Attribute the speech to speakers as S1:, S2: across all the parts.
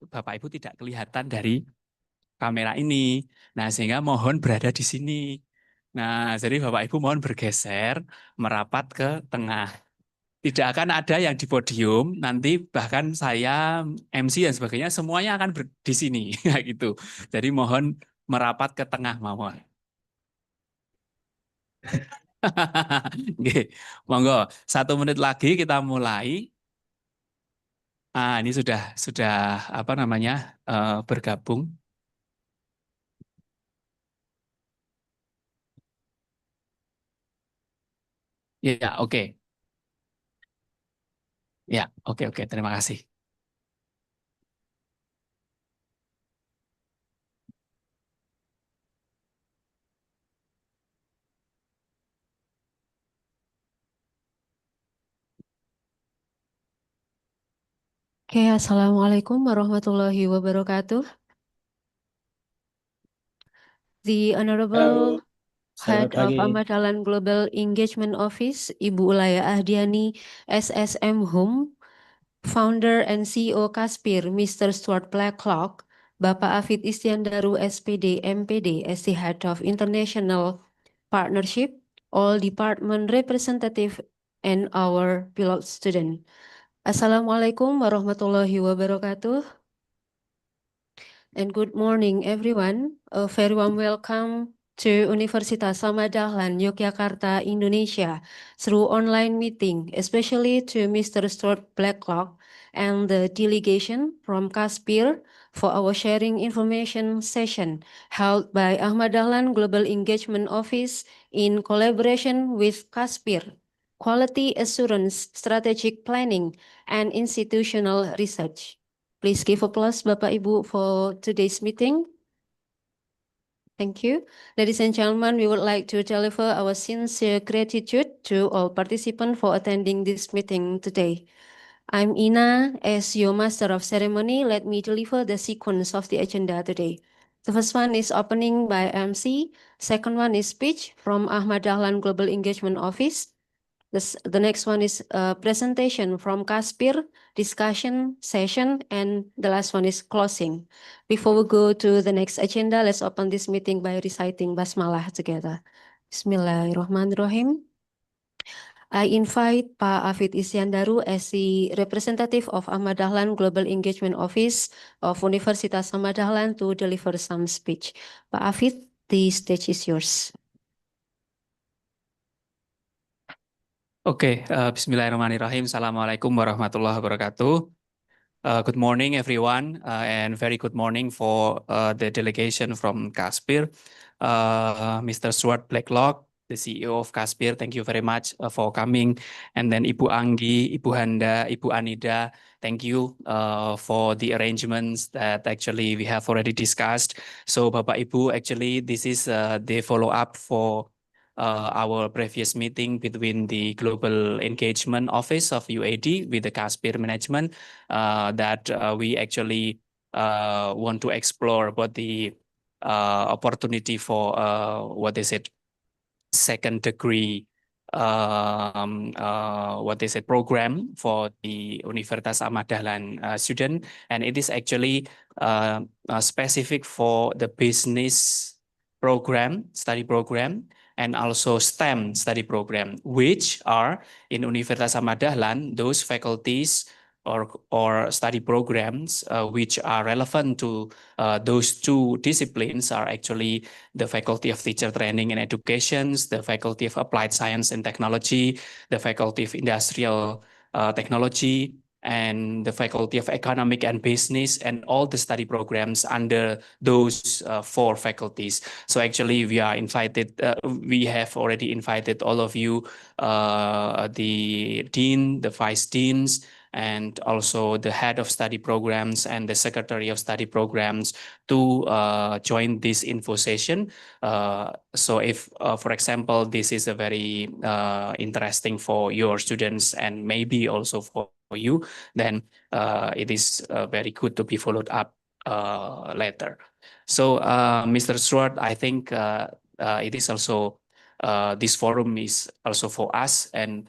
S1: Bapak Ibu tidak kelihatan dari kamera ini. Nah, sehingga mohon berada di sini. Nah, jadi Bapak Ibu mohon bergeser, merapat ke tengah. Tidak akan ada yang di podium, nanti bahkan saya, MC dan sebagainya, semuanya akan di sini. Kayak gitu. Jadi mohon merapat ke tengah, mohon. Oke, monggo. 1 menit lagi kita mulai. Ini sudah apa namanya bergabung. Ya, oke. Ya, oke, oke. Terima kasih.
S2: Oke, Assalamualaikum warahmatullahi wabarakatuh. The
S3: Halo,
S2: Honorable
S3: selamat
S2: Head of
S3: pagi.
S2: Amadalan Global Engagement Office, Ibu Ulaya Ahdiani, SSM Hum, Founder and CEO QASPIR, Mr. Stuart Blacklock, Bapak Afid Istiandaru, SPD, MPD, as the Head of International Partnership, all department representative, and our pilot student. Assalamualaikum warahmatullahi wabarakatuh. And good morning, everyone. A very warm welcome to Universitas Samadahlan, Yogyakarta, Indonesia, through online meeting, especially to Mr. Stuart Blacklock and the delegation from QASPIR for our sharing information session held by Ahmad Dahlan Global Engagement Office in collaboration with QASPIR, Quality Assurance, Strategic Planning, and Institutional Research. Please give applause, Bapak Ibu, for today's meeting. Thank you. Ladies and gentlemen, we would like to deliver our sincere gratitude to all participants for attending this meeting today. I'm Ina, as your master of ceremony. Let me deliver the sequence of the agenda today. The first one is opening by MC. Second one is speech from Ahmad Dahlan Global Engagement Office. The next one is a presentation from QASPIR, discussion session, and the last one is closing. Before we go to the next agenda, let's open this meeting by reciting Basmalah together. Bismillahirrahmanirrahim. I invite Pak Afid Isyandaru as the representative of Ahmad Dahlan Global Engagement Office of Universitas Ahmad Dahlan to deliver some speech. Pak Afid, the stage is yours.
S1: Oke, Bismillahirrahmanirrahim. Assalamualaikum warahmatullahi wabarakatuh. Good morning, everyone, and very good morning for the delegation from QASPIR. Mr. Stuart Blacklock, the CEO of QASPIR, thank you very much for coming. And then Ibu Anggi, Ibu Handa, Ibu Anida, thank you for the arrangements that actually we have already discussed. So, Bapak Ibu, actually, this is the follow-up for our previous meeting between the Global Engagement Office of UAD with the QASPIR management that we actually want to explore about the opportunity for what is it, second degree what is it, program for the Universitas Ahmad Dahlan student, and it is actually specific for the business program, study program, and also STEM study program, which are in Universitas Ahmad Dahlan, those faculties or study programs which are relevant to those two disciplines are actually the Faculty of Teacher Training and Education, the Faculty of Applied Science and Technology, the Faculty of Industrial Technology, and the Faculty of Economic and Business, and all the study programs under those four faculties. So actually, we are invited. We have already invited all of you, the dean, the vice deans, and also the head of study programs and the secretary of study programs to join this info session. So if, for example, this is a very interesting for your students and maybe also for you, then it is very good to be followed up later. So, Mr. Stuart, I think it is also, this forum is also for us, and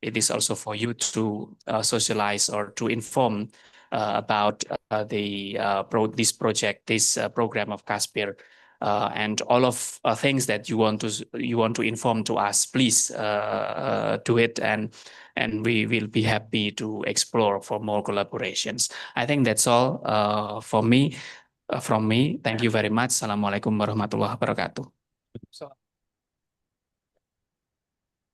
S1: it is also for you to socialize or to inform about this project, this program of QASPIR. And all of things that you want to inform to us, please do it, and we will be happy to explore for more collaborations. I think that's all from me. Thank you very much. Assalamualaikum warahmatullahi wabarakatuh.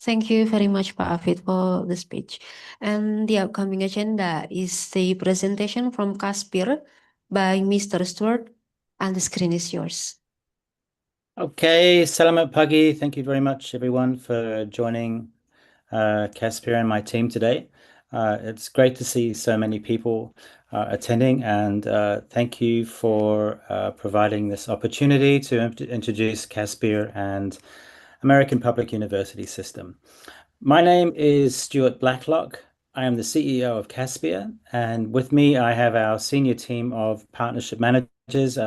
S2: Thank you very much, Pak Afid, for the speech. And the upcoming agenda is the presentation from QASPIR by Mr. Stewart, and the screen is yours.
S3: Okay, selamat pagi. Thank you very much, everyone, for joining QASPIR and my team today. It's great to see so many people attending, and thank you for providing this opportunity to introduce QASPIR and American Public University System. My name is Stuart Blacklock. I am the CEO of QASPIR, and with me I have our senior team of partnership managers,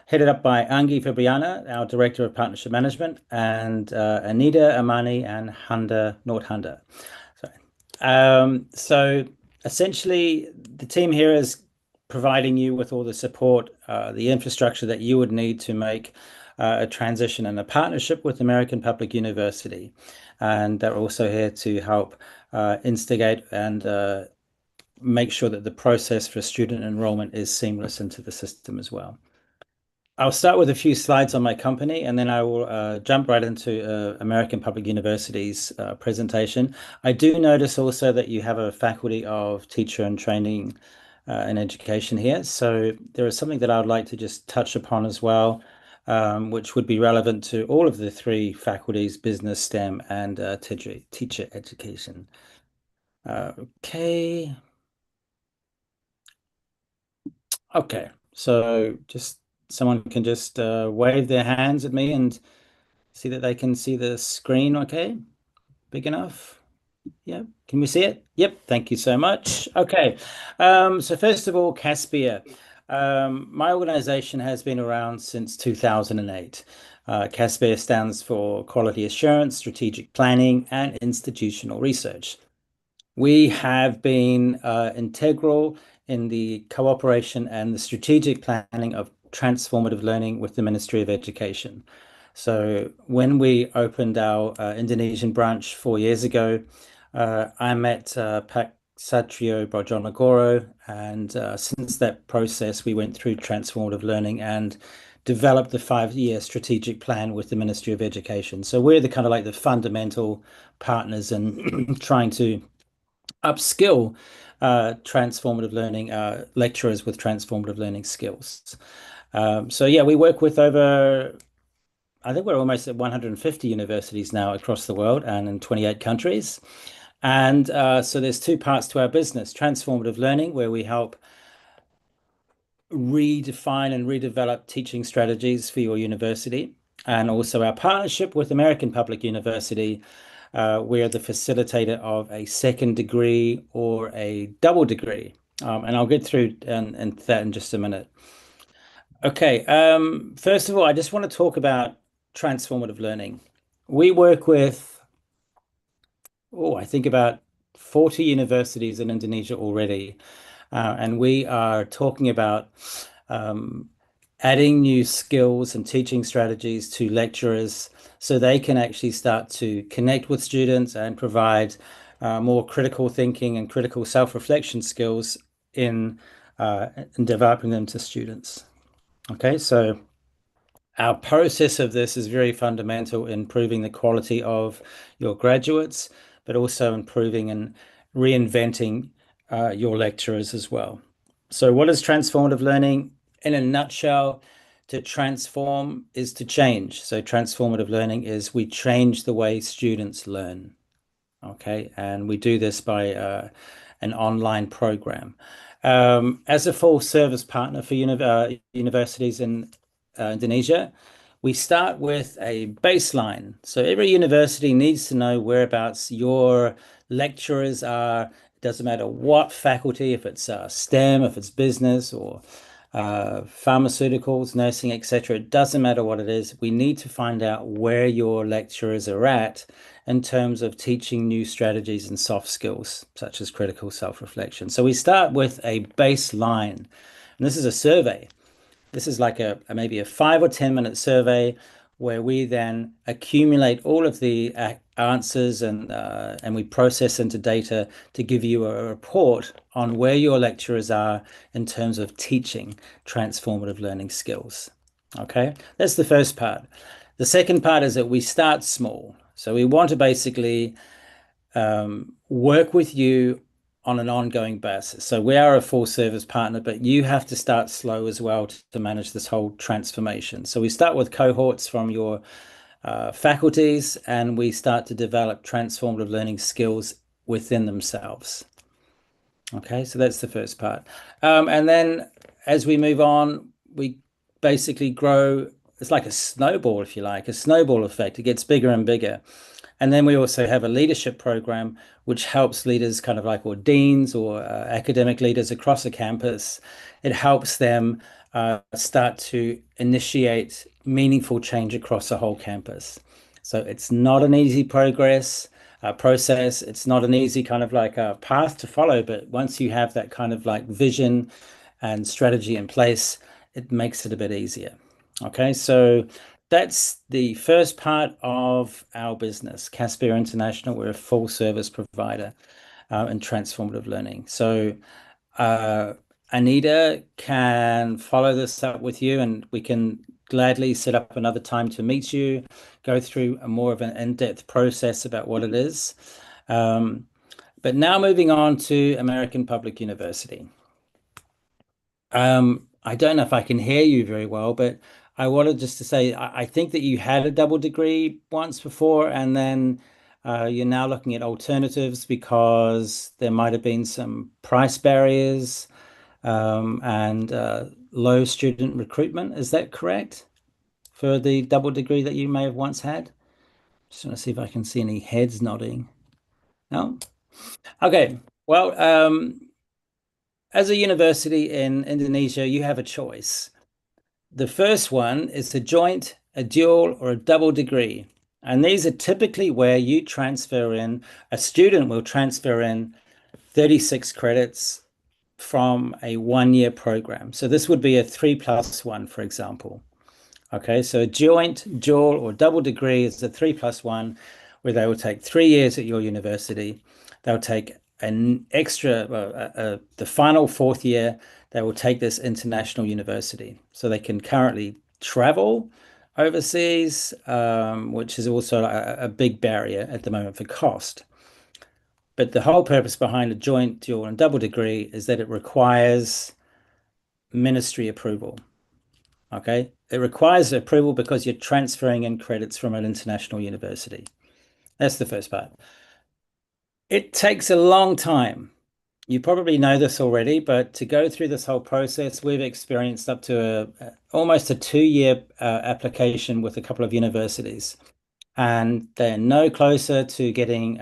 S3: headed up by Angi Fabriana, our Director of Partnership Management, and Anita Amani and Handa Nordhanda. So essentially, the team here is providing you with all the support, the infrastructure that you would need to make a transition and a partnership with American Public University. And they're also here to help instigate and make sure that the process for student enrollment is seamless into the system as well. I'll start with a few slides on my company, and then I will jump right into American Public University's presentation. I do notice also that you have a faculty of teacher and training and education here. So there is something that I would like to just touch upon as well, which would be relevant to all of the three faculties: business, STEM, and teacher education. Okay. So just someone can just wave their hands at me and see that they can see the screen. Okay, big enough. Yeah, can we see it? Yep, thank you so much. Okay, so first of all, QASPIR. My organization has been around since 2008. QASPIR stands for Quality Assurance, Strategic Planning, and Institutional Research. We have been integral in the cooperation and the strategic planning of transformative learning with the Ministry of Education. So when we opened our Indonesian branch 4 years ago, I met Pak Satrio Brojonegoro, and since that process, we went through transformative learning and developed the 5-year strategic plan with the Ministry of Education. So we're the kind of like the fundamental partners in trying to upskill transformative learning lecturers with transformative learning skills. So yeah, we work with I think we're almost at 150 universities now across the world and in 28 countries. And so there's two parts to our business: transformative learning, where we help redefine and redevelop teaching strategies for your university, and also our partnership with American Public University. We're the facilitator of a second degree or a double degree. And I'll get through and that in just a minute. Okay, first of all, I just want to talk about transformative learning. We work with, I think about 40 universities in Indonesia already. And we are talking about adding new skills and teaching strategies to lecturers so they can actually start to connect with students and provide more critical thinking and critical self-reflection skills in developing them to students. Okay, so our process of this is very fundamental in improving the quality of your graduates, but also improving and reinventing your lecturers as well. So what is transformative learning? In a nutshell, to transform is to change. So transformative learning is we change the way students learn. Okay, and we do this by an online program. As a full service partner for universities in Indonesia, we start with a baseline. So every university needs to know whereabouts your lecturers are. It doesn't matter what faculty, if it's STEM, if it's business, or pharmaceuticals, nursing, etc. It doesn't matter what it is. We need to find out where your lecturers are at in terms of teaching new strategies and soft skills, such as critical self-reflection. So we start with a baseline, and this is a survey. This is like maybe a 5 or 10 minute survey where we then accumulate all of the answers and we process into data to give you a report on where your lecturers are in terms of teaching transformative learning skills. Okay, that's the first part. The second part is that we start small. So we want to basically work with you on an ongoing basis. So we are a full service partner, but you have to start slow as well to manage this whole transformation. So we start with cohorts from your faculties, and we start to develop transformative learning skills within themselves. Okay, so that's the first part. And then as we move on, we basically grow. It's like a snowball, if you like, a snowball effect. It gets bigger and bigger. And then we also have a leadership program, which helps leaders kind of like, or deans or academic leaders across the campus. It helps them start to initiate meaningful change across the whole campus. So it's not an easy process. It's not an easy kind of like a path to follow, but once you have that kind of like vision and strategy in place, it makes it a bit easier. Okay, so that's the first part of our business, QASPIR International. We're a full service provider in transformative learning. So Anita can follow this up with you, and we can gladly set up another time to meet you, go through a more of an in-depth process about what it is. But now moving on to American Public University. I don't know if I can hear you very well, but I wanted just to say, I think that you had a double degree once before, and then you're now looking at alternatives because there might have been some price barriers and low student recruitment. Is that correct for the double degree that you may have once had? Just want to see if I can see any heads nodding. No? Okay. Well, as a university in Indonesia, you have a choice. The first one is a joint, a dual, or a double degree. And these are typically where you transfer in, a student will transfer in 36 credits from a 1-year program. So this would be a 3+1, for example. Okay, so a joint, dual, or double degree is a 3+1, where they will take 3 years at your university. They'll take an extra, the final 4th year, they will take this international university. So they can currently travel overseas, which is also a big barrier at the moment for cost. But the whole purpose behind a joint, dual, and double degree is that it requires ministry approval. Okay, it requires approval because you're transferring in credits from an international university. That's the first part. It takes a long time. You probably know this already, but to go through this whole process, we've experienced up to almost a 2-year application with a couple of universities, and they're no closer to getting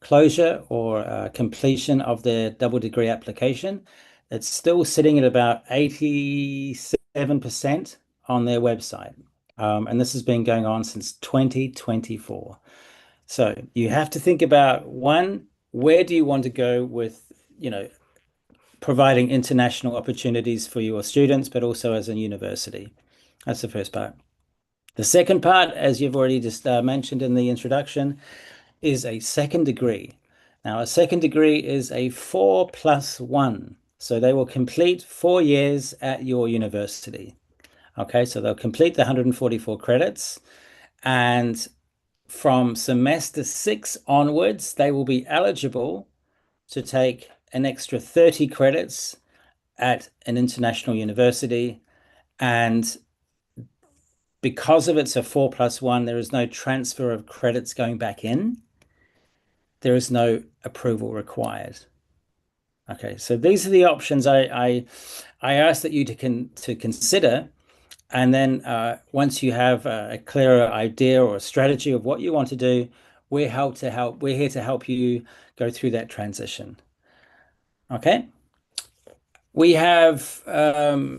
S3: closure or completion of their double degree application. It's still sitting at about 87% on their website, and this has been going on since 2024. So you have to think about, one, where do you want to go with, providing international opportunities for your students, but also as a university. That's the first part. The second part, as you've already just mentioned in the introduction, is a second degree. Now, a second degree is a 4+1. So they will complete 4 years at your university. Okay, so they'll complete the 144 credits, and from semester 6 onwards, they will be eligible to take an extra 30 credits at an international university. And because of it's a 4+1, there is no transfer of credits going back in. There is no approval required. Okay, so these are the options I ask that you to consider. And then once you have a clearer idea or a strategy of what you want to do, we're here to help you go through that transition. Okay. we have a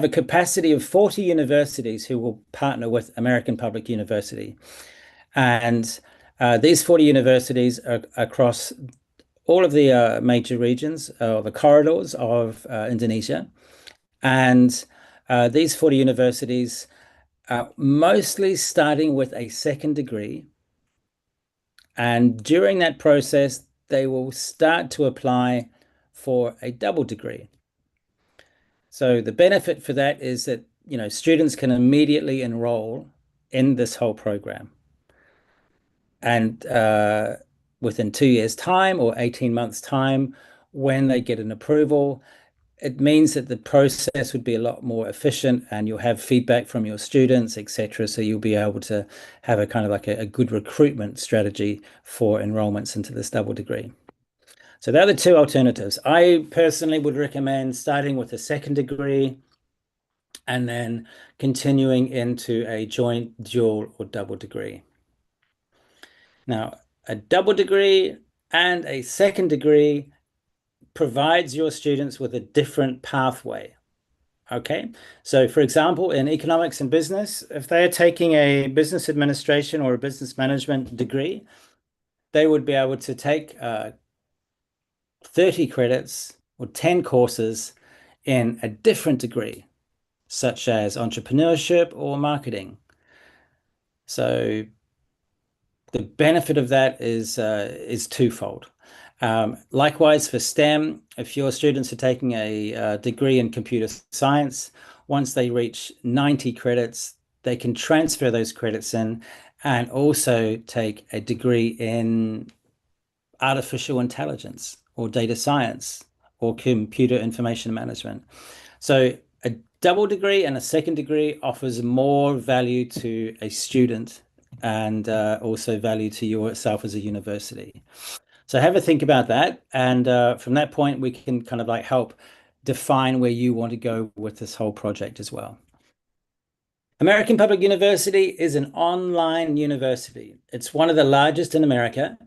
S3: capacity of 40 universities who will partner with American Public University. And these 40 universities are across all of the major regions, the corridors of Indonesia. And these 40 universities are mostly starting with a second degree. And during that process, they will start to apply for a double degree. So the benefit for that is that, students can immediately enroll in this whole program. And within 2 years' time or 18 months' time, when they get an approval, it means that the process would be a lot more efficient and you'll have feedback from your students, etc. So you'll be able to have a kind of like a good recruitment strategy for enrollments into this double degree. So they're the two alternatives. I personally would recommend starting with a second degree and then continuing into a joint, dual, or double degree. Now, a double degree and a second degree provides your students with a different pathway. Okay, so for example, in economics and business, if they're taking a business administration or a business management degree, they would be able to take 30 credits or 10 courses in a different degree, such as entrepreneurship or marketing. So the benefit of that is twofold. Likewise, for STEM, if your students are taking a degree in computer science, once they reach 90 credits, they can transfer those credits in and also take a degree in artificial intelligence or data science or computer information management. So a double degree and a second degree offers more value to a student and also value to yourself as a university. So have a think about that. And from that point, we can kind of like help define where you want to go with this whole project as well. American Public University is an online university. It's one of the largest in America.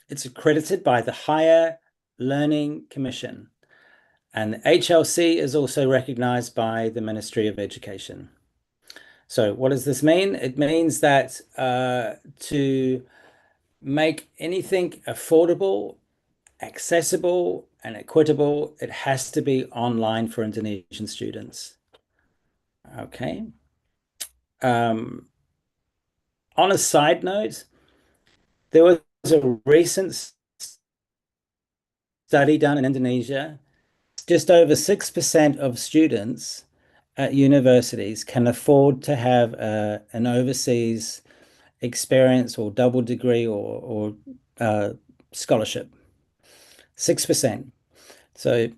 S3: It's accredited by the Higher Learning Commission. And the HLC is also recognized by the Ministry of Education. So what does this mean? It means that to make anything affordable, accessible, and equitable, it has to be online for Indonesian students. Okay. On a side note, there was a recent study done in Indonesia. Just over 6% of students at universities can afford to have an overseas experience or double degree or scholarship. 6%. So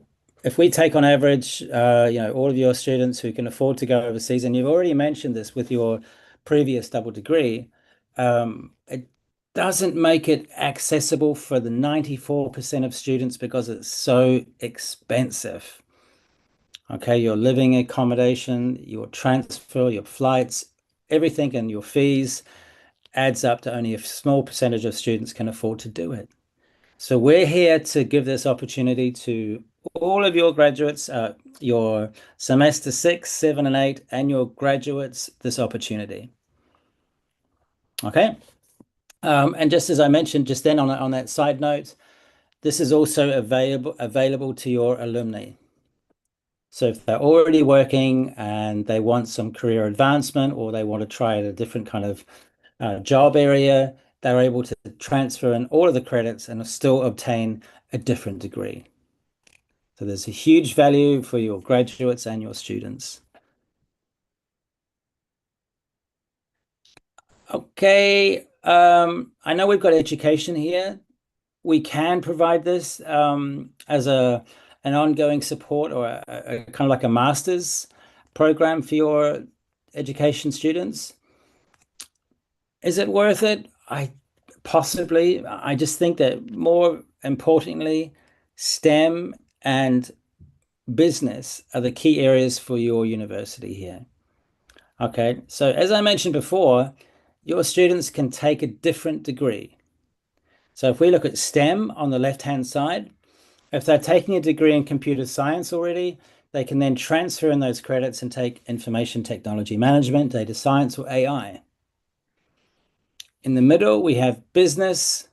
S3: if we take on average, all of your students who can afford to go overseas, and you've already mentioned this with your previous double degree, it doesn't make it accessible for the 94% of students because it's so expensive. Okay, your living accommodation, your transfer, your flights, everything, and your fees adds up to only a small percentage of students can afford to do it. So we're here to give this opportunity to all of your graduates, your semester 6, 7, and 8, and your graduates, this opportunity. Okay. And just as I mentioned just then on that side note, this is also available to your alumni. So if they're already working and they want some career advancement or they want to try a different kind of job area, they're able to transfer in all of the credits and still obtain a different degree. So there's a huge value for your graduates and your students. Okay, I know we've got education here. We can provide this as an ongoing support or a kind of like a master's program for your education students. Is it worth it? Possibly. I just think that more importantly, STEM and business are the key areas for your university here. Okay, so as I mentioned before, your students can take a different degree. So if we look at STEM on the left-hand side, If they're taking a degree in computer science already, they can then transfer in those credits and take information technology management, data science, or AI. In the middle, we have business,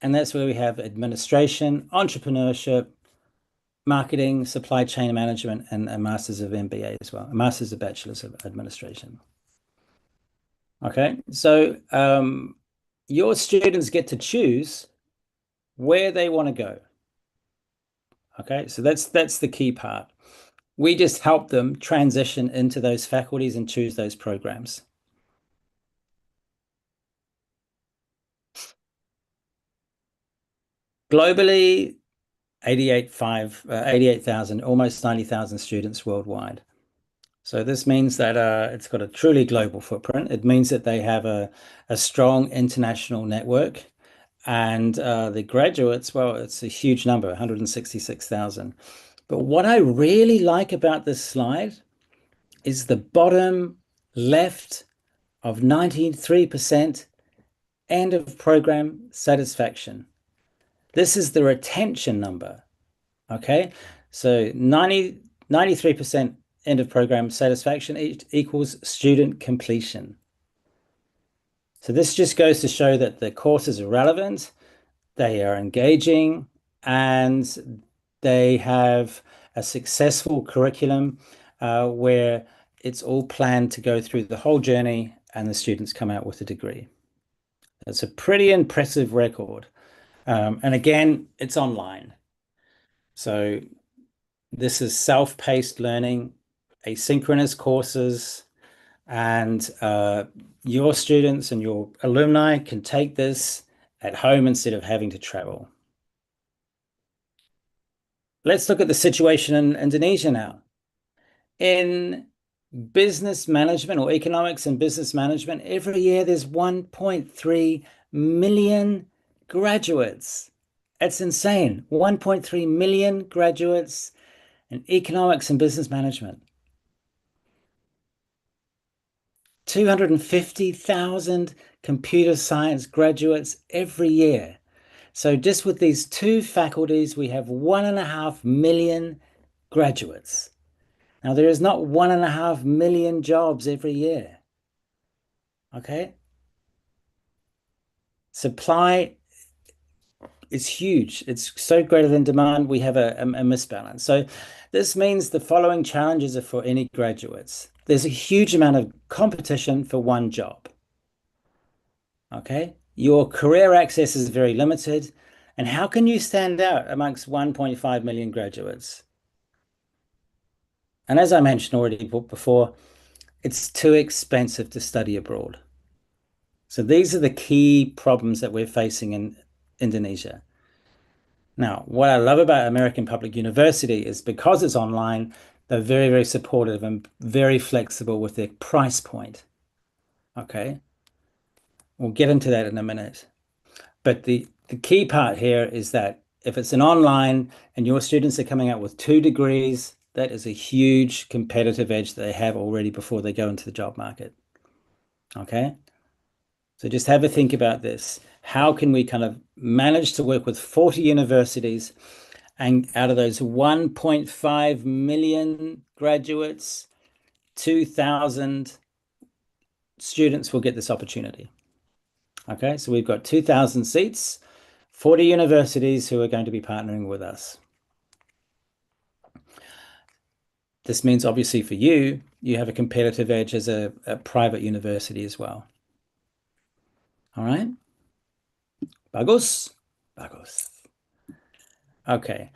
S3: and that's where we have administration, entrepreneurship, marketing, supply chain management, and a Master's of MBA as well, a Master's of Bachelor's of Administration. Okay, so your students get to choose where they want to go. Okay, so that's the key part. We just help them transition into those faculties and choose those programs. Globally, 88,000, almost 90,000 students worldwide. So this means that it's got a truly global footprint. It means that they have a strong international network. And the graduates, well, it's a huge number, 166,000. But what I really like about this slide is the bottom left of 93% end of program satisfaction. This is the retention number, okay? So 93% end of program satisfaction equals student completion. So this just goes to show that the courses are relevant, they are engaging, and they have a successful curriculum where it's all planned to go through the whole journey and the students come out with a degree. It's a pretty impressive record. And again, it's online. So this is self-paced learning, asynchronous courses, and your students and your alumni can take this at home instead of having to travel. Let's look at the situation in Indonesia now. In business management or economics and business management, every year there's 1.3 million graduates. That's insane. 1.3 million graduates in economics and business management. 250,000 computer science graduates every year. So just with these two faculties, we have 1.5 million graduates. Now, there is not 1.5 million jobs every year. Okay? Supply is huge. It's so greater than demand, we have a misbalance. So this means the following challenges are for any graduates. There's a huge amount of competition for one job. Okay? Your career access is very limited. And how can you stand out amongst 1.5 million graduates? And as I mentioned already before, it's too expensive to study abroad. So these are the key problems that we're facing in Indonesia. Now, what I love about American Public University is because it's online, they're very, very supportive and very flexible with their price point. Okay? We'll get into that in a minute. But the key part here is that if it's an online and your students are coming out with 2 degrees, that is a huge competitive edge that they have already before they go into the job market. Okay? So just have a think about this. How can we kind of manage to work with 40 universities, and out of those 1.5 million graduates, 2,000 students will get this opportunity. Okay, so we've got 2,000 seats, 40 universities who are going to be partnering with us. This means obviously for you, you have a competitive edge as a private university as well. All right. Bagus. Bagus. Okay.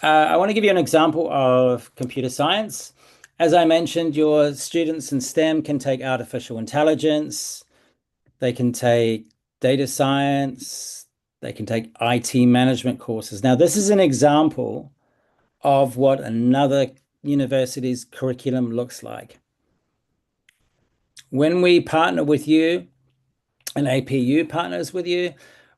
S3: I want to give you an example of computer science. As I mentioned, your students in STEM can take artificial intelligence. They can take data science. They can take IT management courses. Now, this is an example of what another university's curriculum looks like. When we partner with you, and APU partners with you,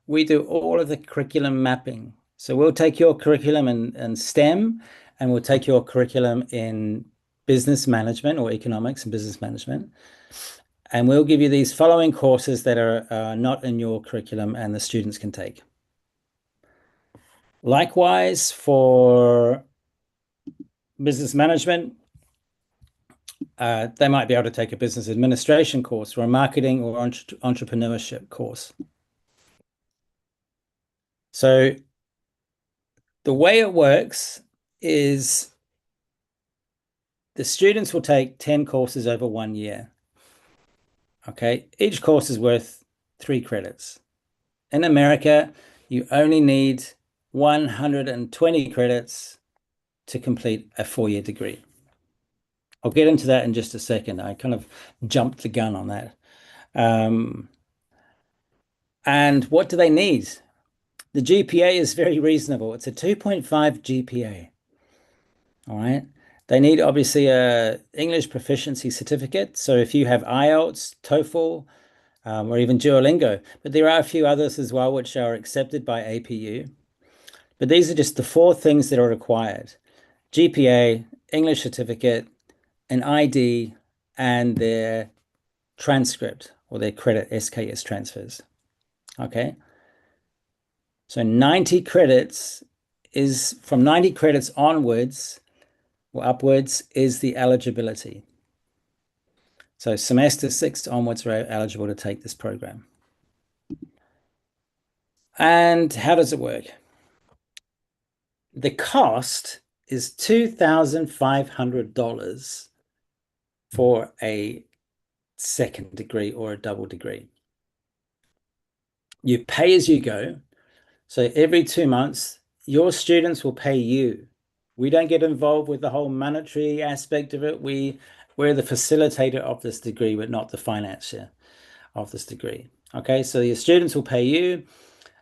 S3: we do all of the curriculum mapping. So we'll take your curriculum in STEM, and we'll take your curriculum in business management or economics and business management. And we'll give you these following courses that are not in your curriculum and the students can take. Likewise, for business management, they might be able to take a business administration course or a marketing or entrepreneurship course. So the way it works is the students will take 10 courses over 1 year. Okay, each course is worth 3 credits. In America, you only need 120 credits to complete a 4-year degree. I'll get into that in just a second. I kind of jumped the gun on that. And what do they need? The GPA is very reasonable. It's a 2.5 GPA. All right. They need obviously a English proficiency certificate. So if you have IELTS, TOEFL, or even Duolingo, but there are a few others as well which are accepted by APU. But these are just the 4 things that are required: GPA, English certificate, an ID, and their transcript or their credit SKS transfers. Okay. So 90 credits is from 90 credits onwards or upwards is the eligibility. So semester 6 onwards are eligible to take this program. And how does it work? The cost is $2,500 for a second degree or a double degree. You pay as you go. So every 2 months, your students will pay you. We don't get involved with the whole monetary aspect of it. We're the facilitator of this degree, but not the financier of this degree. Okay, so your students will pay you.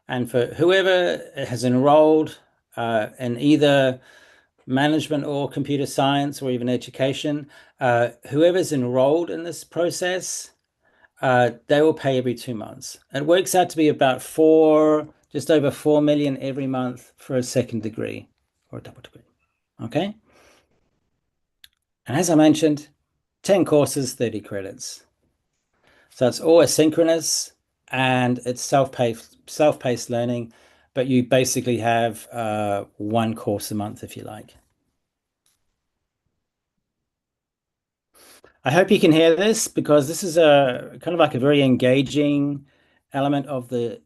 S3: And for whoever has enrolled in either management or computer science or even education, whoever's enrolled in this process, they will pay every 2 months. It works out to be about just over 4 million every month for a second degree or a double degree. Okay. And as I mentioned, 10 courses, 30 credits. So it's all asynchronous and it's self-paced learning, but you basically have 1 course a month if you like. I hope you can hear this because this is a kind of like a very engaging element of the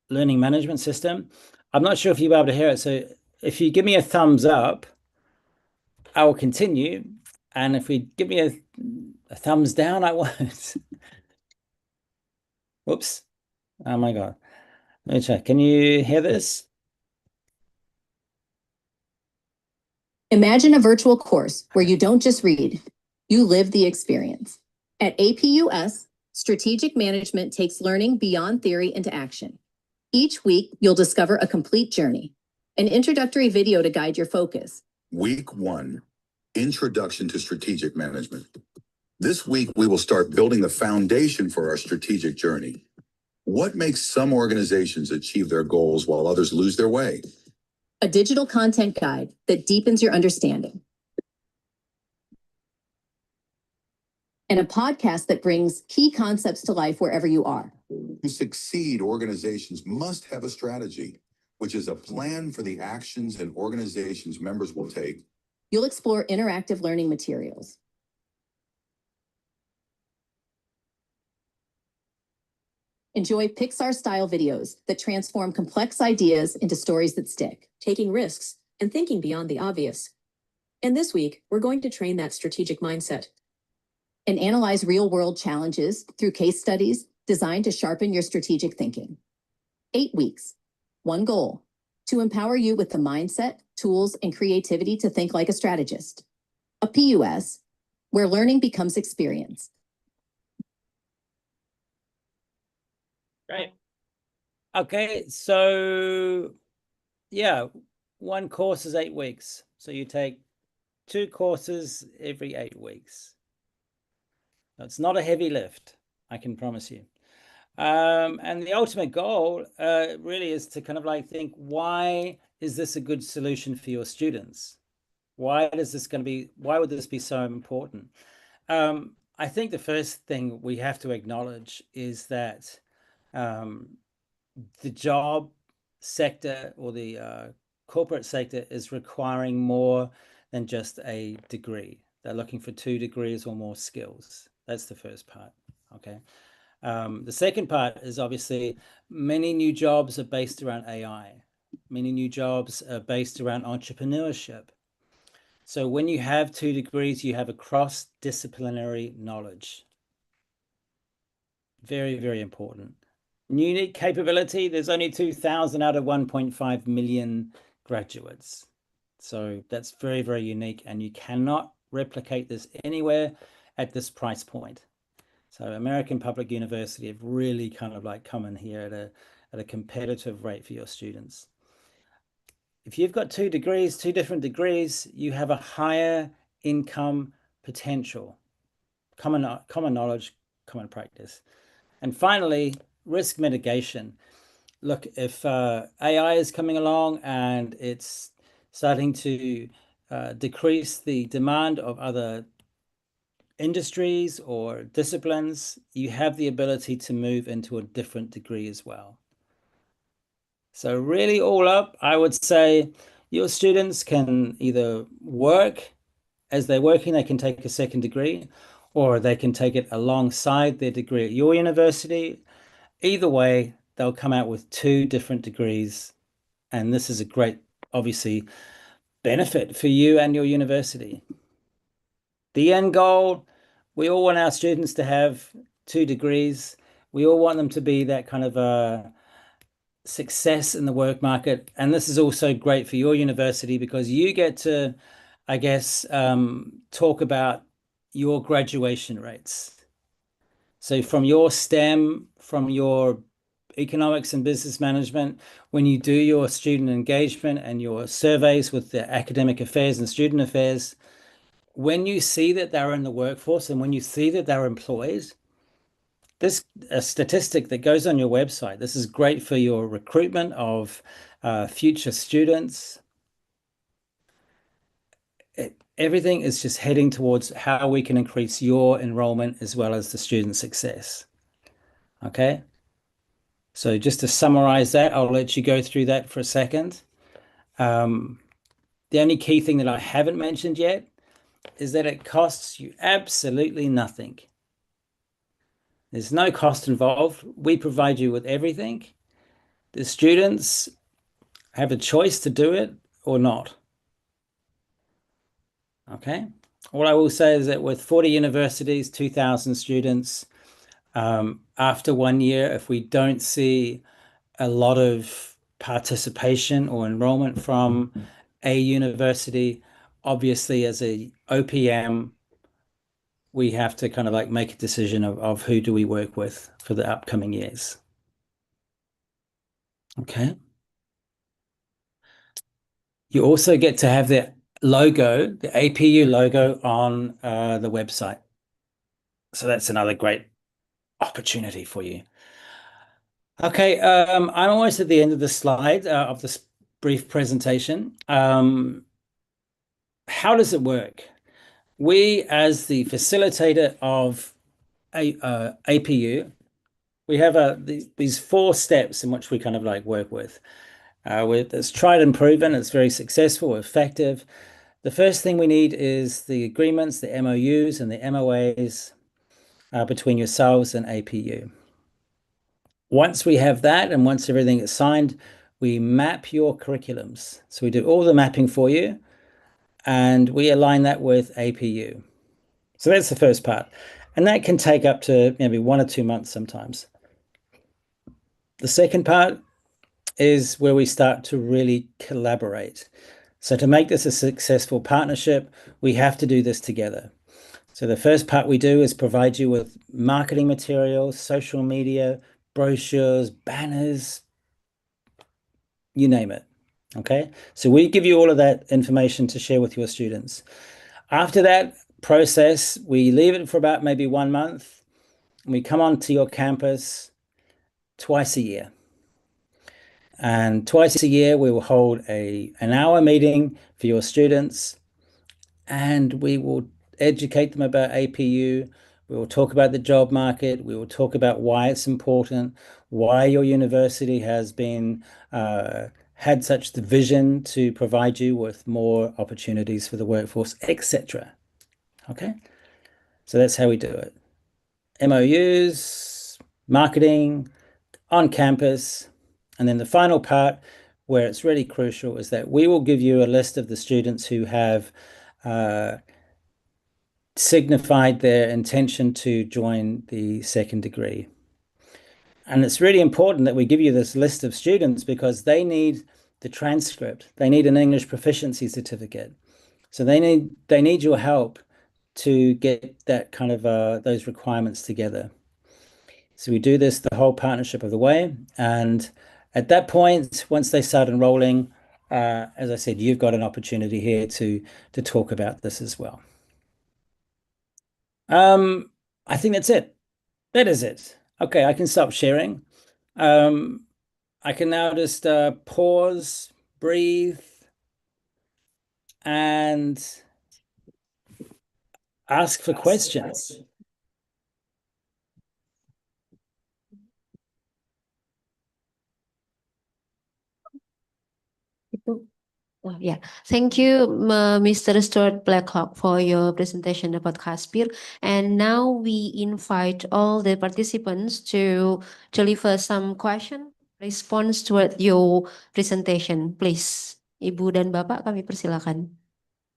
S3: learning management system. I'm not sure if you'll be able to hear it. So if you give me a thumbs up, I will continue. And if we give me a thumbs down, I won't. Whoops. Oh my God. Let me check. Can you hear this?
S4: Imagine a virtual course where you don't just read, you live the experience. At APUS, strategic management takes learning beyond theory into action. Each week, you'll discover a complete journey, an introductory video to guide your focus.
S5: Week 1, Introduction to Strategic Management. This week, we will start building the foundation for our strategic journey. What makes some organizations achieve their goals while others lose their way?
S4: A digital content guide that deepens your understanding. And a podcast that brings key concepts to life wherever you are.
S5: To succeed, organizations must have a strategy, which is a plan for the actions an organization's members will take.
S4: You'll explore interactive learning materials. Enjoy Pixar-style videos that transform complex ideas into stories that stick.
S6: Taking risks and thinking beyond the obvious. And this week, we're going to train that strategic mindset.
S4: And analyze real-world challenges through case studies designed to sharpen your strategic thinking. 8 weeks, 1 goal: to empower you with the mindset, tools, and creativity to think like a strategist. A PUS, where learning becomes experience.
S3: Great. Okay, so yeah, 1 course is 8 weeks. So you take 2 courses every 8 weeks. It's not a heavy lift, I can promise you. And the ultimate goal really is to kind of like think, why is this a good solution for your students? Why would this be so important? I think the first thing we have to acknowledge is that the job sector or the corporate sector is requiring more than just a degree. They're looking for 2 degrees or more skills. That's the first part, okay? The second part is obviously many new jobs are based around AI. Many new jobs are based around entrepreneurship. So when you have 2 degrees, you have a cross-disciplinary knowledge. Very, very important. Unique capability, there's only 2,000 out of 1.5 million graduates. So that's very, very unique, and you cannot replicate this anywhere at this price point. So American Public University have really kind of like come in here at a competitive rate for your students. If you've got 2 degrees, 2 different degrees, you have a higher income potential. Common knowledge, common practice. And finally, risk mitigation. Look, if AI is coming along and it's starting to decrease the demand of other industries or disciplines, you have the ability to move into a different degree as well. So really all up, I would say your students can either work, as they're working, they can take a second degree, or they can take it alongside their degree at your university. Either way, they'll come out with 2 different degrees. And this is a great, obviously, benefit for you and your university. The end goal, we all want our students to have 2 degrees. We all want them to be that kind of a success in the work market. And this is also great for your university because you get to, I guess, talk about your graduation rates. So from your STEM, from your economics and business management, when you do your student engagement and your surveys with the academic affairs and student affairs, when you see that they're in the workforce and when you see that they're employed, this a statistic that goes on your website. This is great for your recruitment of future students. Everything is just heading towards how we can increase your enrollment as well as the student success. Okay. So just to summarize that, I'll let you go through that for a second. The only key thing that I haven't mentioned yet is that it costs you absolutely nothing. There's no cost involved. We provide you with everything. The students have a choice to do it or not. Okay. All I will say is that with 40 universities, 2,000 students, after 1 year, if we don't see a lot of participation or enrollment from a university, obviously as a OPM, we have to kind of like make a decision of who do we work with for the upcoming years. Okay. You also get to have the logo, the APU logo on the website. So that's another great opportunity for you. Okay, I'm almost at the end of the slide of this brief presentation. How does it work? We, as the facilitator of APU, we have these 4 steps in which we kind of like work with. It's tried and proven, it's very successful, effective. The first thing we need is the agreements, the MOUs and the MOAs between yourselves and APU. Once we have that and once everything is signed, we map your curriculums. So we do all the mapping for you and we align that with APU. So that's the first part. And that can take up to maybe 1 or 2 months sometimes. The second part is where we start to really collaborate. So to make this a successful partnership, we have to do this together. So the first part we do is provide you with marketing materials, social media, brochures, banners, you name it. Okay. So we give you all of that information to share with your students. After that process, we leave it for about maybe 1 month. And we come onto your campus twice a year. And twice a year, we will hold an hour meeting for your students. And we will educate them about APU. We will talk about the job market. We will talk about why it's important, why your university has been had such the vision to provide you with more opportunities for the workforce, etc. Okay, so that's how we do it. MOUs, marketing, on campus, and then the final part where it's really crucial is that we will give you a list of the students who have signified their intention to join the second degree. And it's really important that we give you this list of students because they need the transcript. They need an English proficiency certificate. So they need your help to get that kind of those requirements together. So we do this the whole partnership of the way. And at that point, once they start enrolling, as I said, you've got an opportunity here to talk about this as well. I think that's it. That is it. Okay, I can stop sharing. I can now just pause, breathe, and ask for questions.
S2: Oh, yeah. Thank you, Mr. Stuart Blackhawk, for your presentation about QASPIR. And now we invite all the participants to deliver some question, response toward your presentation. Please, Ibu dan Bapak, kami persilakan.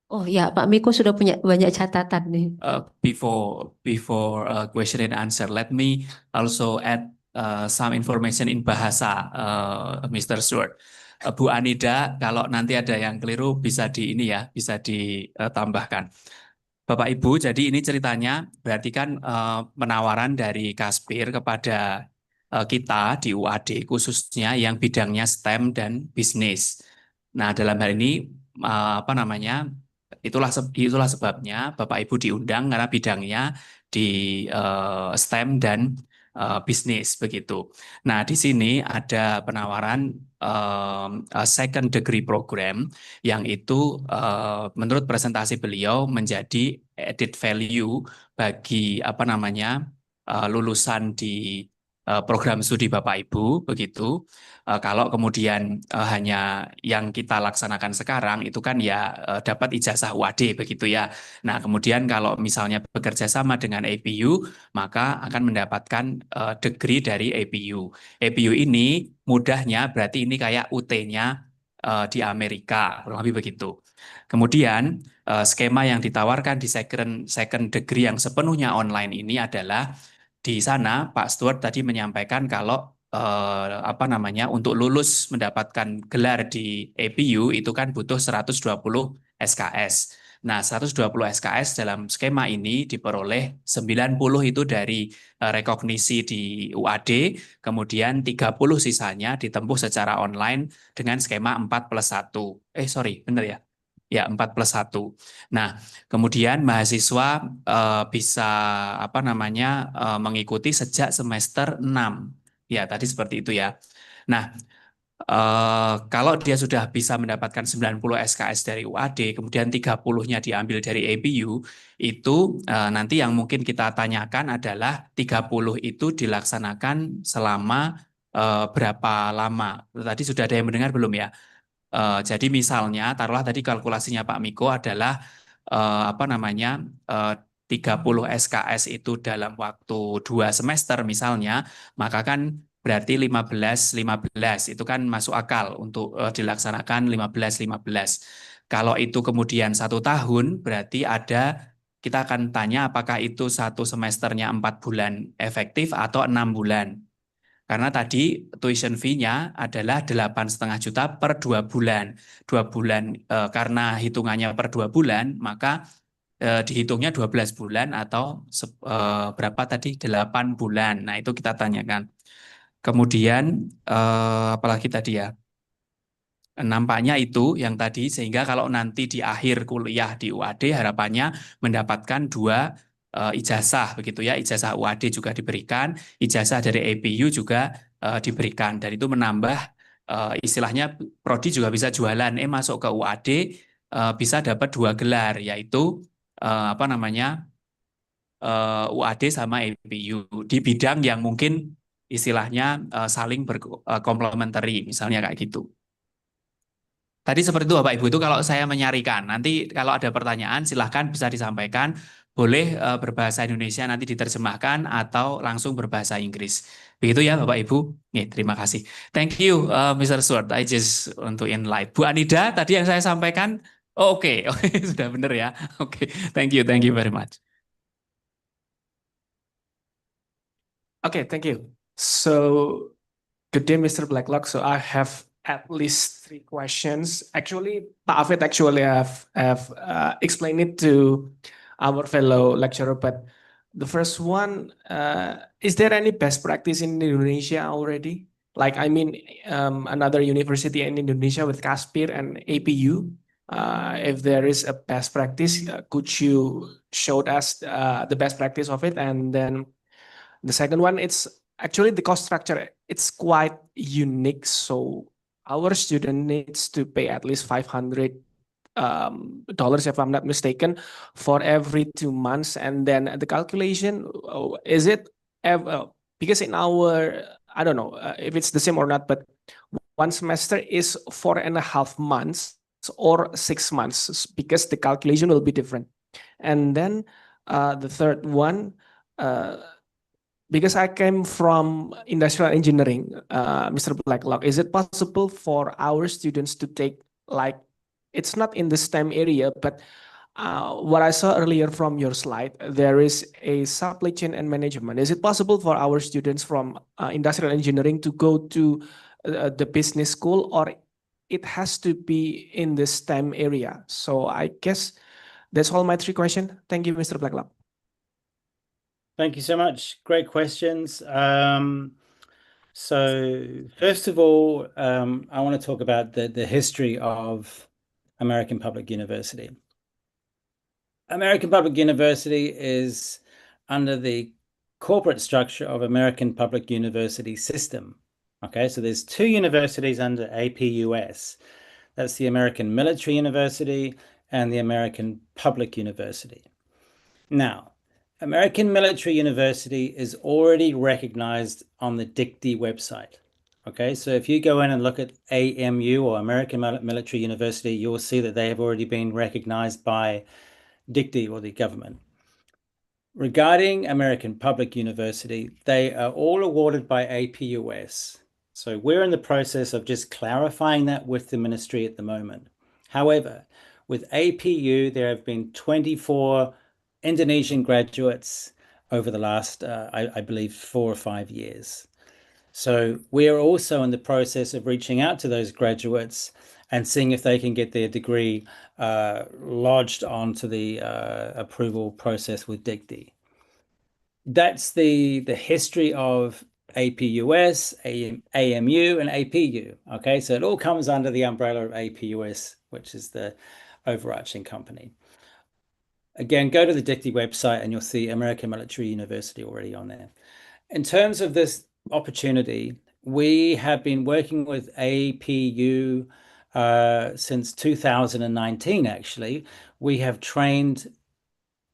S2: Oh ya, Pak Miko sudah punya banyak catatan nih.
S1: Before question and answer, let me also add some information in bahasa, Mr. Stuart. Bu Anida, kalau nanti ada yang keliru bisa bisa ditambahkan. Bapak Ibu, jadi ini ceritanya berarti kan penawaran dari QASPIR kepada kita di UAD khususnya yang bidangnya STEM dan bisnis. Nah, dalam hal ini itulah sebabnya Bapak Ibu diundang karena bidangnya di STEM dan bisnis begitu. Nah, di sini ada penawaran second degree program yang itu menurut presentasi beliau menjadi added value bagi lulusan di program studi Bapak Ibu begitu. Kalau kemudian hanya yang kita laksanakan sekarang itu kan ya dapat ijazah UAD begitu ya. Nah, kemudian kalau misalnya bekerja sama dengan APU maka akan mendapatkan degree dari APU. APU ini mudahnya berarti ini kayak UT-nya di Amerika, kurang lebih begitu. Kemudian skema yang ditawarkan di second degree yang sepenuhnya online ini adalah di sana Pak Stuart tadi menyampaikan kalau untuk lulus mendapatkan gelar di APU itu kan butuh 120 SKS. Nah, 120 SKS dalam skema ini diperoleh 90 itu dari rekognisi di UAD, kemudian 30 sisanya ditempuh secara online dengan skema 4+1. Benar ya? Ya, 4+1. Nah, kemudian mahasiswa bisa mengikuti sejak semester 6. Ya, tadi seperti itu ya. Nah, kalau dia sudah bisa mendapatkan 90 SKS dari UAD, kemudian 30-nya diambil dari APU, itu nanti yang mungkin kita tanyakan adalah 30 itu dilaksanakan selama berapa lama. Tadi sudah ada yang mendengar belum ya? Jadi misalnya, taruhlah tadi kalkulasinya Pak Miko adalah 30 SKS itu dalam waktu 2 semester misalnya, maka kan berarti 15-15 itu kan masuk akal untuk dilaksanakan 15-15. Kalau itu kemudian 1 tahun, berarti kita akan tanya apakah itu 1 semesternya 4 bulan efektif atau 6 bulan. Karena tadi tuition fee-nya adalah 8,5 juta per 2 bulan. 2 bulan karena hitungannya per 2 bulan, maka dihitungnya 12 bulan atau berapa tadi? 8 bulan. Nah, itu kita tanyakan. Kemudian apalagi tadi ya? Nampaknya itu yang tadi, sehingga kalau nanti di akhir kuliah di UAD harapannya mendapatkan 2 ijazah begitu ya, ijazah UAD juga diberikan, ijazah dari APU juga diberikan, dan itu menambah istilahnya prodi juga bisa jualan, masuk ke UAD bisa dapat 2 gelar, yaitu UAD sama APU di bidang yang mungkin istilahnya saling berkomplementari, misalnya kayak gitu. Tadi seperti itu Bapak Ibu, itu kalau saya menyarikan. Nanti kalau ada pertanyaan silahkan bisa disampaikan. Boleh berbahasa Indonesia nanti diterjemahkan atau langsung berbahasa Inggris. Begitu ya Bapak Ibu. Nih, terima kasih. Thank you Mr. Swart. I just untuk enlight. Bu Anida tadi yang saya sampaikan. Oh, oke. Oke, sudah benar ya. Oke, thank you very much.
S7: Okay, thank you. So, good day, Mr. Blacklock. So I have at least 3 questions. Actually, Pak Afid actually have explained it to our fellow lecturer, but the first one, is there any best practice in Indonesia already? Like, I mean, another university in Indonesia with QASPIR and APU. If there is a best practice, could you show us the best practice of it? And then the second one, it's actually the cost structure. It's quite unique. So our student needs to pay at least $500, if I'm not mistaken, for every 2 months. And then the calculation, is it because in our, I don't know if it's the same or not, but one semester is 4.5 months or 6 months because the calculation will be different. And then the third one, because I came from industrial engineering, Mr. Blacklock, is it possible for our students to take, like, it's not in the STEM area, but what I saw earlier from your slide, there is a supply chain and management. Is it possible for our students from industrial engineering to go to the business school, or it has to be in the STEM area? So I guess that's all my 3 questions. Thank you, Mr. Blacklock.
S3: Thank you so much. Great questions. So first of all, I want to talk about the history of American Public University. American Public University is under the corporate structure of American Public University System. Okay, so there's 2 universities under APUS. That's the American Military University and the American Public University. Now, American Military University is already recognized on the DICTY website. Okay, so if you go in and look at AMU or American Military University, you'll see that they have already been recognized by DICTY or the government. Regarding American Public University, they are all awarded by APUS. So we're in the process of just clarifying that with the ministry at the moment. However, with APU, there have been 24 Indonesian graduates over the last, I believe, 4 or 5 years. So we are also in the process of reaching out to those graduates and seeing if they can get their degree lodged onto the approval process with DICTY. That's the history of APUS, AMU, and APU. Okay, so it all comes under the umbrella of APUS, which is the overarching company. Again, go to the DICTY website and you'll see American Military University already on there. In terms of this opportunity, we have been working with APU since 2019, actually. We have trained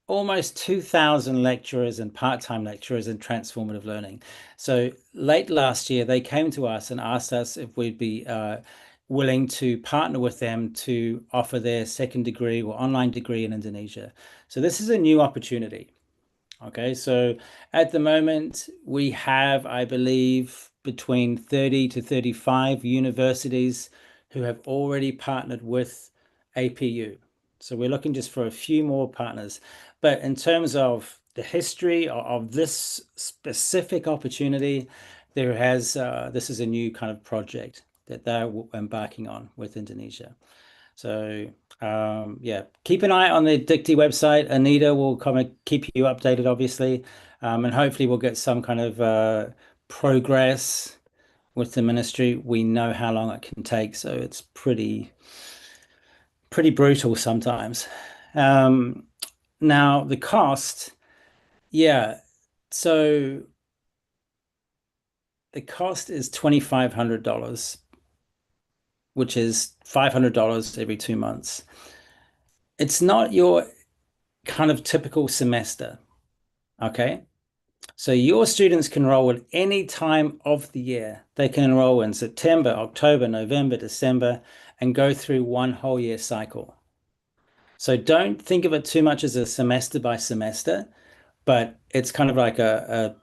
S3: almost 2,000 lecturers and part-time lecturers in transformative learning. So late last year, they came to us and asked us if we'd be willing to partner with them to offer their second degree or online degree in Indonesia. So this is a new opportunity. Okay, so at the moment we have, I believe, between 30 to 35 universities who have already partnered with APU. So we're looking just for a few more partners. But in terms of the history of this specific opportunity, this is a new kind of project that they're embarking on with Indonesia. So yeah, keep an eye on the DICTY website. Anita will come and keep you updated, obviously, and hopefully we'll get some kind of progress with the ministry. We know how long it can take, so it's pretty brutal sometimes. Now the cost, yeah, so the cost is $2,500, which is $500 every 2 months. It's not your kind of typical semester. Okay. So your students can enroll at any time of the year. They can enroll in September, October, November, December, and go through one whole year cycle. So don't think of it too much as a semester by semester, but it's kind of like a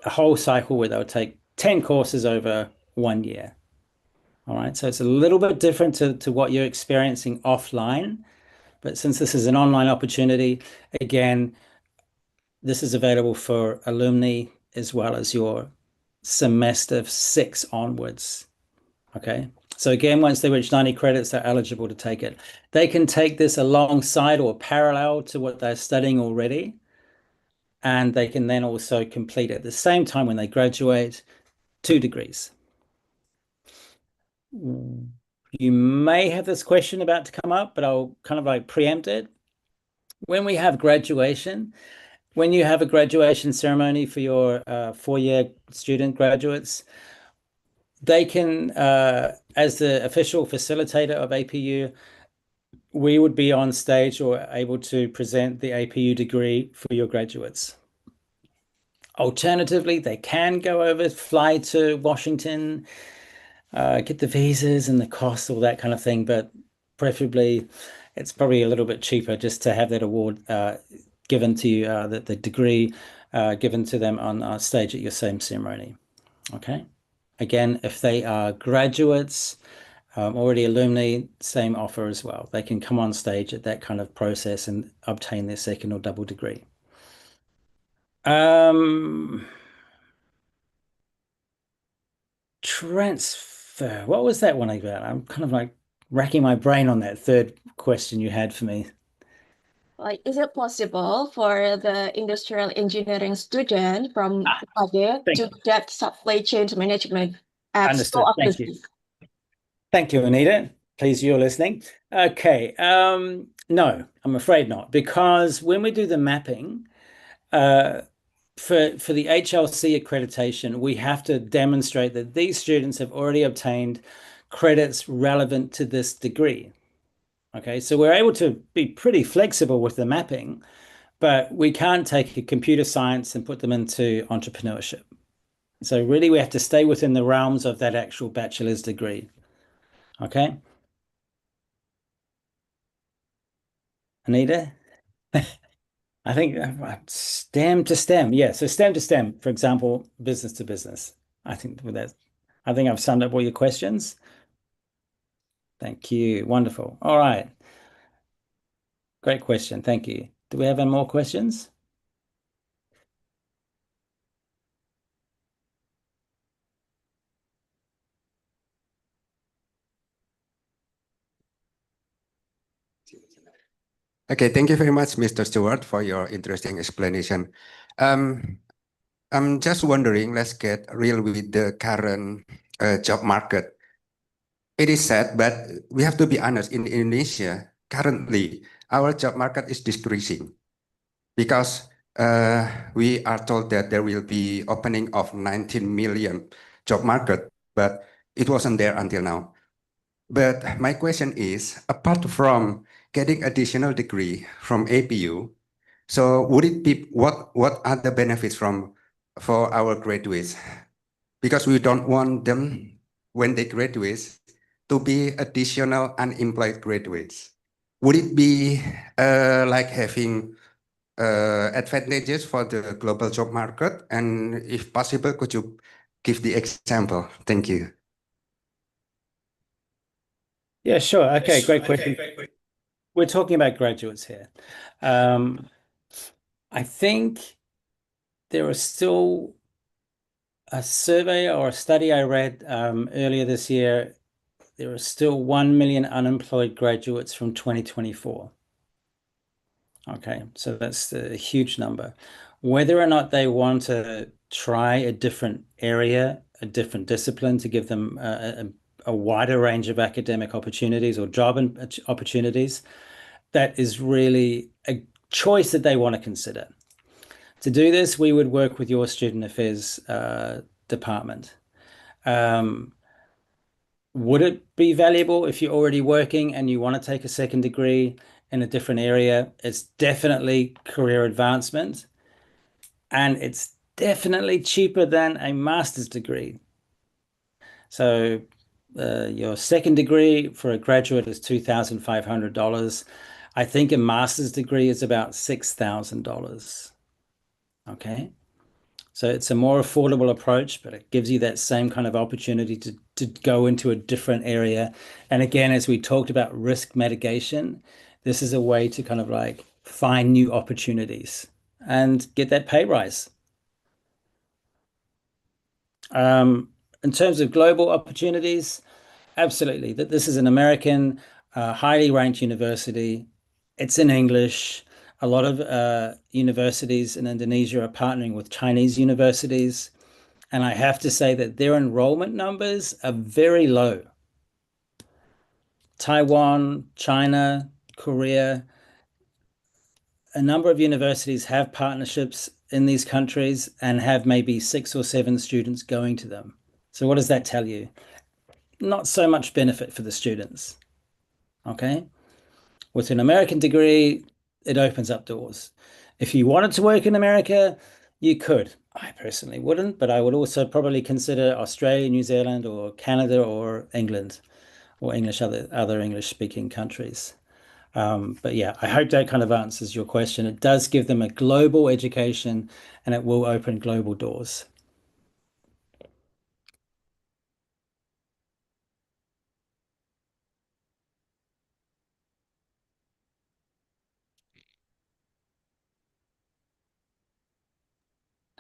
S3: whole cycle where they'll take 10 courses over 1 year. All right, so it's a little bit different to what you're experiencing offline, but since this is an online opportunity, again, this is available for alumni as well as your semester 6 onwards. Okay, so again, once they reach 90 credits, they're eligible to take it. They can take this alongside or parallel to what they're studying already, and they can then also complete at the same time when they graduate 2 degrees. You may have this question about to come up, but I'll kind of like preempt it. When we have graduation, when you have a graduation ceremony for your 4-year student graduates, they can, as the official facilitator of APU, we would be on stage or able to present the APU degree for your graduates. Alternatively, they can go over, fly to Washington, get the visas and the costs, all that kind of thing. But preferably, it's probably a little bit cheaper just to have that award given to you, the degree given to them on stage at your same ceremony. Okay. Again, if they are graduates, already alumni, same offer as well. They can come on stage at that kind of process and obtain their second or double degree. Transfer. What was that one about? I'm kind of like racking my brain on that third question you had for me.
S8: Like, is it possible for the industrial engineering student from UAD
S3: thank
S8: to
S3: you.
S8: get supply chain management at
S3: Understood.
S8: School of
S3: Thank you.
S8: Business?
S3: Thank you, Anita. Please, you're listening. Okay. No, I'm afraid not, because when we do the mapping, for the HLC accreditation, we have to demonstrate that these students have already obtained credits relevant to this degree. Okay, so we're able to be pretty flexible with the mapping, but we can't take a computer science and put them into entrepreneurship. So really we have to stay within the realms of that actual bachelor's degree. Okay. Anita? I think STEM to STEM. Yeah, so STEM to STEM, for example, business to business. I think I've summed up all your questions. Thank you. Wonderful. All right. Great question. Thank you. Do we have any more questions?
S9: Okay, thank you very much, Mr. Stewart, for your interesting explanation. I'm just wondering, let's get real with the current job market. It is sad, but we have to be honest, in Indonesia, currently, our job market is decreasing because we are told that there will be opening of 19 million job market, but it wasn't there until now. But my question is, apart from getting additional degree from APU, so would it be what are the benefits for our graduates? Because we don't want them when they graduate to be additional unemployed graduates. Would it be like having advantages for the global job market? And if possible, could you give the example? Thank you.
S3: Yeah, sure. Okay, great question. We're talking about graduates here. I think there is still a survey or a study I read earlier this year. There are still 1 million unemployed graduates from 2024. Okay, so that's a huge number. Whether or not they want to try a different area, a different discipline to give them a wider range of academic opportunities or job opportunities, that is really a choice that they want to consider. To do this, we would work with your student affairs department. Would it be valuable if you're already working and you want to take a second degree in a different area? It's definitely career advancement. and it's definitely cheaper than a master's degree. So your second degree for a graduate is $2,500. I think a master's degree is about $6,000. Okay. So it's a more affordable approach, but it gives you that same kind of opportunity to go into a different area. And again, as we talked about risk mitigation, this is a way to kind of like find new opportunities and get that pay rise. In terms of global opportunities, absolutely. This is an American, highly ranked university. It's in English. A lot of universities in Indonesia are partnering with Chinese universities. And I have to say that their enrollment numbers are very low. Taiwan, China, Korea, a number of universities have partnerships in these countries and have maybe 6 or 7 students going to them. So what does that tell you? Not so much benefit for the students. Okay. With an American degree, it opens up doors. If you wanted to work in America, you could. I personally wouldn't, but I would also probably consider Australia, New Zealand, or Canada, or England, or other English-speaking countries. But yeah, I hope that kind of answers your question. It does give them a global education, and it will open global doors.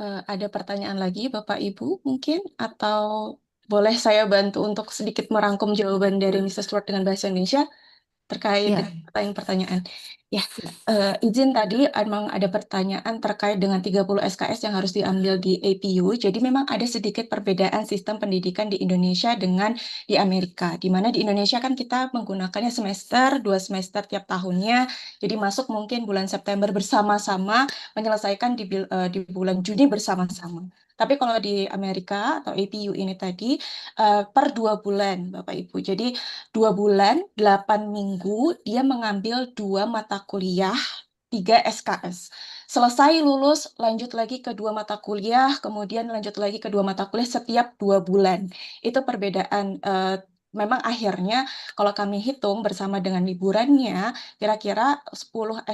S8: Ada pertanyaan lagi, Bapak Ibu, mungkin? Atau boleh saya bantu untuk sedikit merangkum jawaban dari Mr. Stewart dengan bahasa Indonesia terkait
S2: Ya.
S8: dengan pertanyaan? Ya, izin tadi emang ada pertanyaan terkait dengan 30 SKS yang harus diambil di APU. Jadi memang ada sedikit perbedaan sistem pendidikan di Indonesia dengan di Amerika. Di mana di Indonesia kan kita menggunakannya semester, 2 semester tiap tahunnya. Jadi masuk mungkin bulan September bersama-sama, menyelesaikan di bulan Juni bersama-sama. Tapi kalau di Amerika atau APU ini tadi per 2 bulan, Bapak Ibu. Jadi 2 bulan, 8 minggu, dia mengambil 2 mata kuliah, 3 SKS. Selesai lulus, lanjut lagi ke 2 mata kuliah, kemudian lanjut lagi ke 2 mata kuliah setiap 2 bulan. Itu perbedaan. Memang akhirnya kalau kami hitung bersama dengan liburannya, kira-kira 10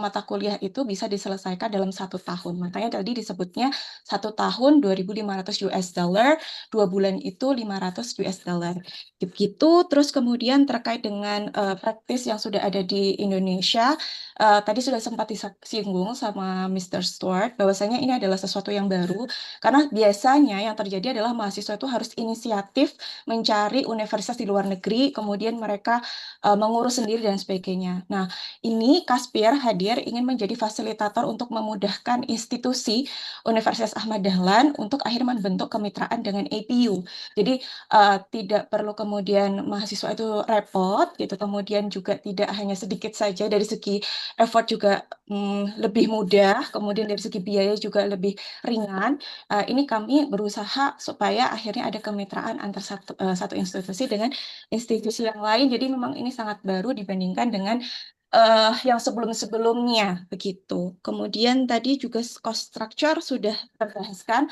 S8: mata kuliah itu bisa diselesaikan dalam 1 tahun. Makanya tadi disebutnya 1 tahun $2.500, 2 bulan itu $500. Gitu. Terus kemudian terkait dengan praktis yang sudah ada di Indonesia, tadi sudah sempat disinggung sama Mr. Stewart bahwasanya ini adalah sesuatu yang baru karena biasanya yang terjadi adalah mahasiswa itu harus inisiatif mencari universitas di luar negeri, kemudian mereka mengurus sendiri dan sebagainya. Nah, ini QASPIR hadir ingin menjadi fasilitator untuk memudahkan institusi Universitas Ahmad Dahlan untuk akhirnya membentuk kemitraan dengan APU. Jadi tidak perlu kemudian mahasiswa itu repot gitu, kemudian juga tidak hanya sedikit saja dari segi effort juga lebih mudah, kemudian dari segi biaya juga lebih ringan. Ini kami berusaha supaya akhirnya ada kemitraan antar satu institusi dengan institusi yang lain. Jadi memang ini sangat baru dibandingkan dengan yang sebelum-sebelumnya begitu. Kemudian tadi juga cost structure sudah terbahaskan.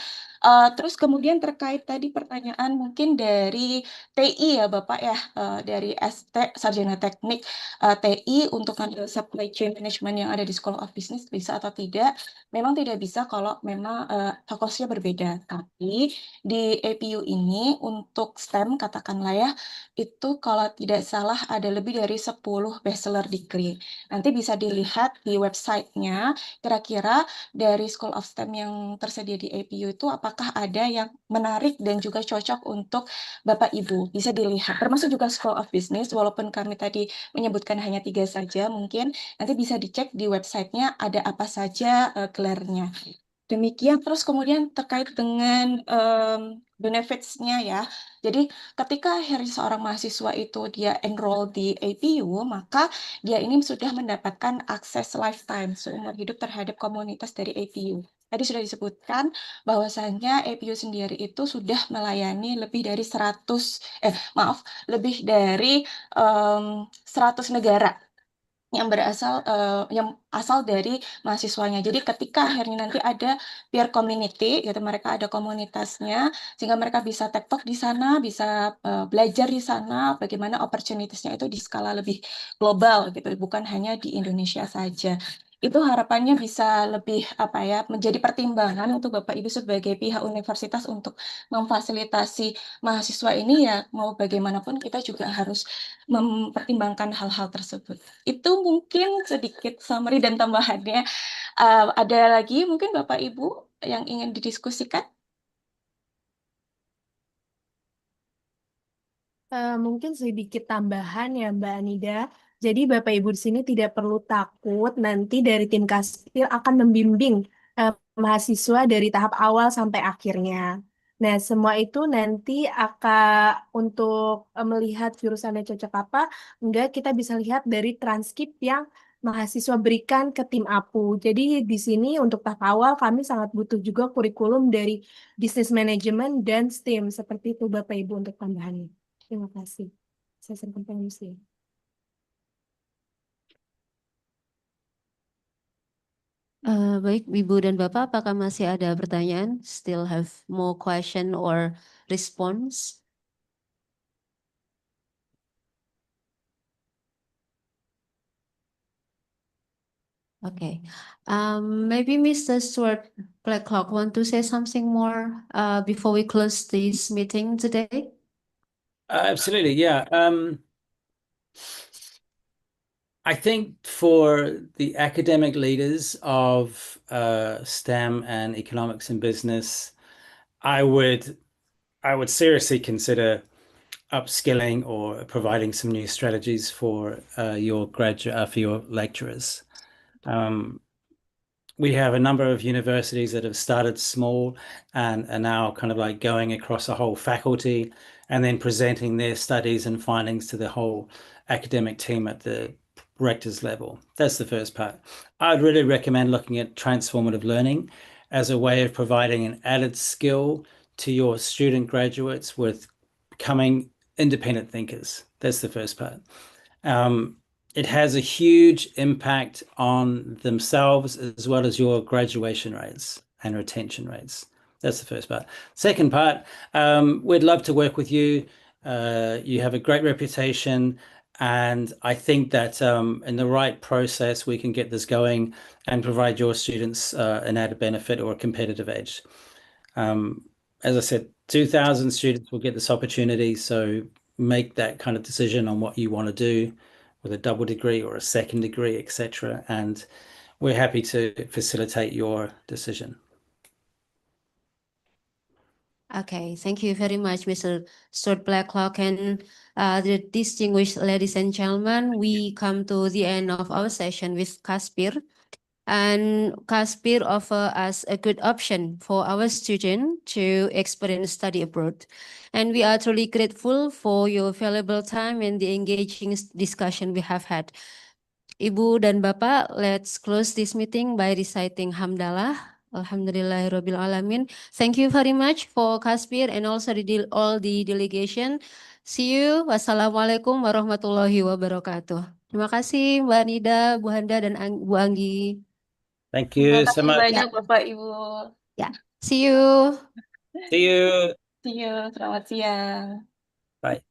S8: Terus kemudian terkait tadi pertanyaan mungkin dari TI ya Bapak ya, dari ST Sarjana Teknik TI untuk ngambil supply chain management yang ada di School of Business bisa atau tidak? Memang tidak bisa kalau memang fakultasnya berbeda. Tapi di APU ini untuk STEM katakanlah ya, itu kalau tidak salah ada lebih dari 10 bachelor degree. Nanti bisa dilihat di websitenya, kira-kira dari School of STEM yang tersedia di APU itu apakah ada yang menarik dan juga cocok untuk Bapak Ibu. Bisa dilihat, termasuk juga School of Business, walaupun kami tadi menyebutkan hanya 3 saja, mungkin nanti bisa dicek di websitenya ada apa saja gelarnya. Demikian, terus kemudian terkait dengan benefits-nya ya. Jadi ketika akhirnya seorang mahasiswa itu dia enroll di APU, maka dia ini sudah mendapatkan akses lifetime seumur hidup terhadap komunitas dari APU. Tadi sudah disebutkan bahwasannya APU sendiri itu sudah melayani lebih dari 100 lebih dari 100 negara. yang asal dari mahasiswanya. Jadi ketika akhirnya nanti ada peer community, gitu mereka ada komunitasnya, sehingga mereka bisa tektok di sana, bisa belajar di sana, bagaimana opportunitiesnya itu di skala lebih global, gitu, bukan hanya di Indonesia saja. Itu harapannya bisa lebih menjadi pertimbangan untuk Bapak Ibu sebagai pihak universitas untuk memfasilitasi mahasiswa ini ya mau bagaimanapun kita juga harus mempertimbangkan hal-hal tersebut. Itu mungkin sedikit summary dan tambahannya. Ada lagi mungkin Bapak Ibu yang ingin didiskusikan?
S10: Mungkin sedikit tambahan ya Mbak Anida. Jadi Bapak Ibu di sini tidak perlu takut nanti dari tim Kaspir akan membimbing mahasiswa dari tahap awal sampai akhirnya. Nah, semua itu nanti akan untuk melihat jurusannya cocok apa, enggak kita bisa lihat dari transkrip yang mahasiswa berikan ke tim APU. Jadi di sini untuk tahap awal kami sangat butuh juga kurikulum dari bisnis manajemen dan STEM. Seperti itu Bapak Ibu untuk tambahannya. Terima kasih. Saya serahkan permisi.
S2: Baik, Ibu dan Bapak, apakah masih ada pertanyaan? Still have more question or response? Okay. Maybe Mr. Stuart Blacklock want to say something more before we close this meeting today?
S3: Absolutely, yeah. I think for the academic leaders of STEM and economics and business, I would seriously consider upskilling or providing some new strategies for your lecturers. We have a number of universities that have started small and are now kind of like going across a whole faculty and then presenting their studies and findings to the whole academic team at the rector's level. That's the first part. I'd really recommend looking at transformative learning as a way of providing an added skill to your student graduates with becoming independent thinkers. That's the first part. It has a huge impact on themselves as well as your graduation rates and retention rates. That's the first part. Second part, we'd love to work with you. You have a great reputation, and I think that in the right process, we can get this going and provide your students an added benefit or a competitive edge. As I said, 2,000 students will get this opportunity, so make that kind of decision on what you want to do with a double degree or a second degree, etc. And we're happy to facilitate your decision.
S2: Okay, thank you very much, Mr. Stuart Blacklock. And the distinguished ladies and gentlemen, we come to the end of our session with QASPIR. And QASPIR offer us a good option for our student to experience study abroad. And we are truly grateful for your valuable time and the engaging discussion we have had. Ibu dan Bapak, let's close this meeting by reciting Hamdalah. Alhamdulillahirabbil alamin. Thank you very much for QASPIR and also all the delegation. See you. Wassalamualaikum warahmatullahi wabarakatuh. Terima kasih Mbak Nida, Bu Handa, dan Bu Anggi.
S3: Thank
S8: Terima
S3: you so
S8: kasih
S3: much.
S8: banyak Bapak Ibu.
S2: Ya, see you.
S3: See you.
S8: See you. Selamat siang.
S3: Bye.